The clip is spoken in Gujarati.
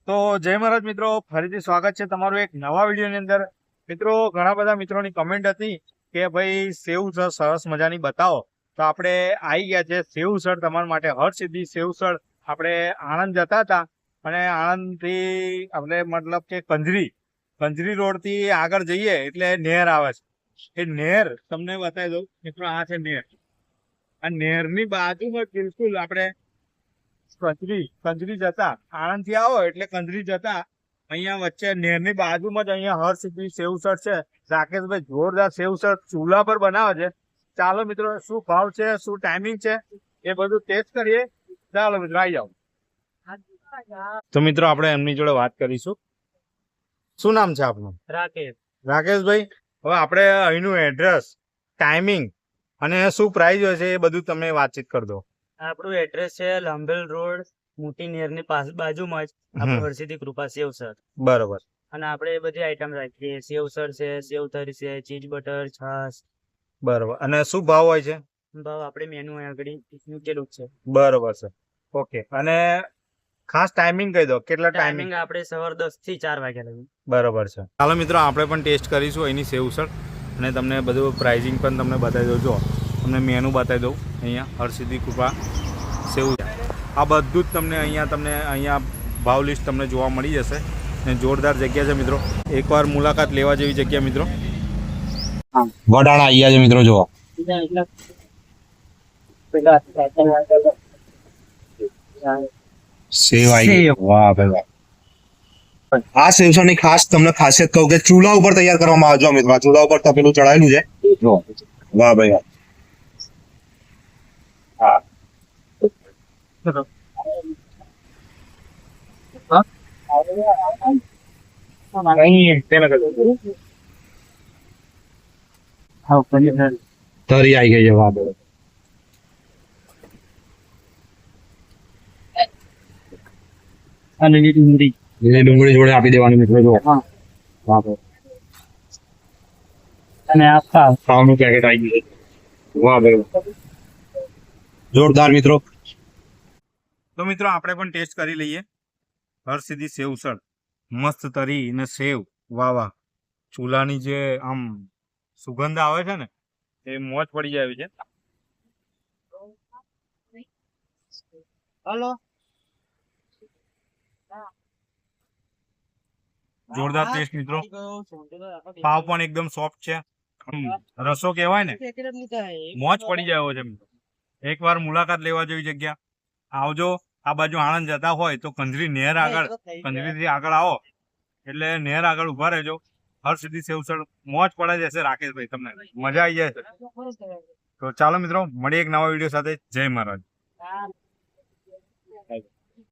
તો જય મહારાજ મિત્રો, ફરીથી સ્વાગત છે તમારું એક નવા વિડીયોની અંદર। મિત્રો, ઘણા બધા મિત્રોની કમેન્ટ હતી કે ભાઈ સેવ સરસ મજાની બતાવો, તો આપણે આવી ગયા છે સેવસળ તમારા માટે। હરસિદ્ધિ સેવસળ આપણે આણંદ જતા હતા અને આણંદથી આપણે મતલબ કે કંજરી રોડથી આગળ જઈએ એટલે નહેર આવે છે। એ નહેર તમને બતાવી દઉં મિત્રો, આ છે નહેર। આ નહેરની બાજુમાં બિલકુલ આપણે કંજરી જતા આણંદ થી આવો એટલે કંજરી જતા અહીંયા વચ્ચે નહેરની બાજુમાં જ અહીંયા હરસિદ્ધિ સેવસળ છે। રાકેશભાઈ જોરદાર સેવસળ ચૂલા પર બનાવે છે। ચાલો મિત્રો, શું ભાવ છે, શું ટાઈમિંગ છે, એ બધું ટેસ્ટ કરીએ। ચાલો મિત્રો, આવી જાઓ। તો મિત્રો, આપણે એમની જોડે વાત કરીશું। શું નામ છે આપનું? રાકેશ। રાકેશભાઈ, હવે આપણે અહીંનું એડ્રેસ, ટાઈમિંગ અને શું પ્રાઇસ હોય છે એ બધું તમે વાતચીત કરી દો। આપણું એડ્રેસ છે લાંભેલ રોડ, મોટી નહેરની બાજુમાં જ આપણું હરસિદ્ધિ કૃપા સેવસર। બરોબર। અને આપણે એ બધી આઈટમ રાખીએ, સેવસર છે, સેવ તરી છે, ચીઝ બટર, છાશ। બરોબર। અને શું ભાવ હોય છે? ભાવ આપણે મેનુ આગળ મૂકેલું જ છે। બરોબર છે, ઓકે। અને ખાસ ટાઈમિંગ કહી દો, કેટલા ટાઈમિંગ આપણે સવાર 10 થી 4 વાગ્યા લગી। બરોબર છે। ચાલો મિત્રો, આપણે પણ ટેસ્ટ કરીશું અહીંની સેવસળ અને તમને બધું પ્રાઇઝિંગ પણ તમને બતાવી દઉં। જો તમને મેનુ બતાવી દઉં, અહીંયા હરસિદ્ધિ કૃપા સેવ, આ બધું જ તમને અહીંયા ભાવ લિસ્ટ તમને જોવા મળી જશે અને જોરદાર જગ્યા છે મિત્રો, એકવાર મુલાકાત લેવા જેવી જગ્યા મિત્રો। વડાણા અહીંયા છે મિત્રો, જુઓ સેવ આવી ગઈ। વાહ ભાઈ વાહ। આ સેવસળની ખાસ તમને ખાસિયત કહું કે ચૂલા ઉપર તૈયાર કરવામાં આવે છે મિત્રો। આ ચૂલા ઉપર તપેલું ચડાયેલું છે, જો વાહ ભાઈ વાહ। હા તરી આવી ગઈ છે, વાહ ભાઈ। અને ડુંગળી જોડે આપી દેવાની મિત્રો, જો વાહ ભાઈ। અને આ ખાવાનું પેકેટ આવી ગયું છે, વાહ ભાઈ જોરદાર મિત્રો। તો મિત્રો, આપણે પણ ટેસ્ટ કરી લઈએ હરસિદ્ધિ સેવસળ। મસ્ત તરી ને સેવ, વાહ વાહ। ચૂલાની જે આમ સુગંધ આવે છે ને, એ મોજ પડી જાય છે। હલો, જોરદાર ટેસ્ટ મિત્રો, પાવ પણ એકદમ સોફ્ટ છે, રસો કહેવાય ને, મોજ પડી જાય છે મિત્રો। એકવાર મુલાકાત લેવા જેવી જગ્યા, આવજો। આ બાજુ આણંદ જતા હોય તો કંજરી નહેર આગળ, કંજરીથી આગળ આવો એટલે નહેર આગળ ઉભા રહેજો। હરસિદ્ધિ સેવસળ મોજ પડાઈ જશે રાકેશભાઈ, તમને મજા આવી જાય। તો ચાલો મિત્રો, મળીએ એક નવા વિડીયો સાથે। જય મહારાજ।